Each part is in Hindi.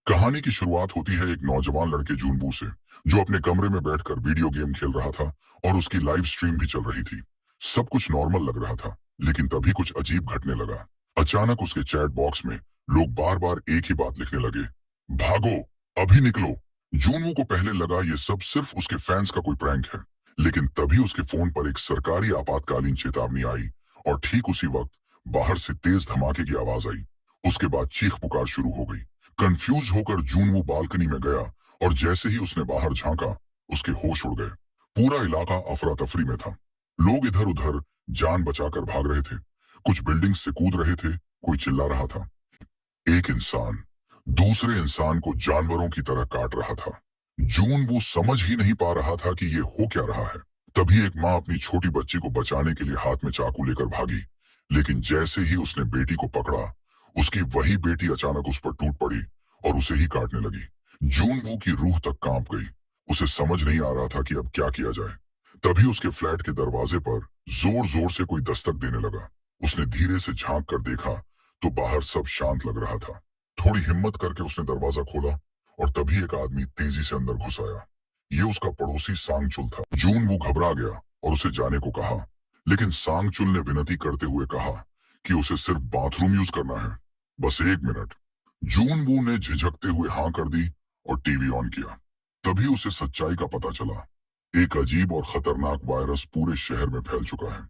कहानी की शुरुआत होती है एक नौजवान लड़के जूनवू से, जो अपने कमरे में बैठकर वीडियो गेम खेल रहा था और उसकी लाइव स्ट्रीम भी चल रही थी। सब कुछ नॉर्मल लग रहा था, लेकिन तभी कुछ अजीब घटने लगा। अचानक उसके चैट बॉक्स में लोग बार बार एक ही बात लिखने लगे, भागो, अभी निकलो। जूनवू को पहले लगा ये सब सिर्फ उसके फैंस का कोई प्रैंक है, लेकिन तभी उसके फोन पर एक सरकारी आपातकालीन चेतावनी आई और ठीक उसी वक्त बाहर से तेज धमाके की आवाज आई। उसके बाद चीख पुकार शुरू हो गई। कंफ्यूज होकर जूनवू बालकनी में गया और जैसे ही उसने बाहर झांका, उसके होश उड़ गए। पूरा इलाका अफरा तफरी में था। लोग इधर उधर जान बचाकर भाग रहे थे। कुछ बिल्डिंग से कूद रहे थे, कोई चिल्ला रहा था। एक इंसान दूसरे इंसान को जानवरों की तरह काट रहा था। जून वो समझ ही नहीं पा रहा था कि ये हो क्या रहा है। तभी एक माँ अपनी छोटी बच्ची को बचाने के लिए हाथ में चाकू लेकर भागी, लेकिन जैसे ही उसने बेटी को पकड़ा, उसकी वही बेटी अचानक उस पर टूट पड़ी और उसे ही काटने लगी। जून वो की रूह तक कांप गई। उसे समझ नहीं आ रहा था कि अब क्या किया जाए। तभी उसके फ्लैट के दरवाजे पर जोर जोर से कोई दस्तक देने लगा। उसने धीरे से झांक कर देखा तो बाहर सब शांत लग रहा था। थोड़ी हिम्मत करके उसने दरवाजा खोला और तभी एक आदमी तेजी से अंदर घुस आया। ये उसका पड़ोसी सांगचुल था। जून वो घबरा गया और उसे जाने को कहा, लेकिन सांगचुल ने विनती करते हुए कहा कि उसे सिर्फ बाथरूम यूज करना है, बस 1 मिनट। जून वू ने झिझकते हुए हाँ कर दी और टीवी ऑन किया। तभी उसे सच्चाई का पता चला। एक अजीब और खतरनाक वायरस पूरे शहर में फैल चुका है।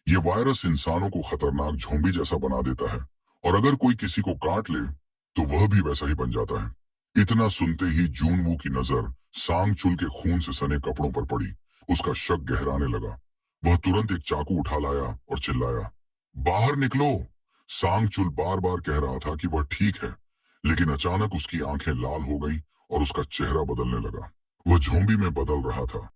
ये वायरस इंसानों को खतरनाक झोंबी जैसा बना देता है और अगर कोई किसी को काट ले तो वह भी वैसा ही बन जाता है। इतना सुनते ही जूनवू की नजर सांगचुल के खून से सने कपड़ों पर पड़ी। उसका शक गहराने लगा। वह तुरंत एक चाकू उठा लाया और चिल्लाया, बाहर निकलो। सांगचुल बार बार कह रहा था कि वह ठीक है, लेकिन अचानक उसकी आंखें लाल हो गई और उसका चेहरा बदलने लगा। वह झोंबी में बदल रहा था।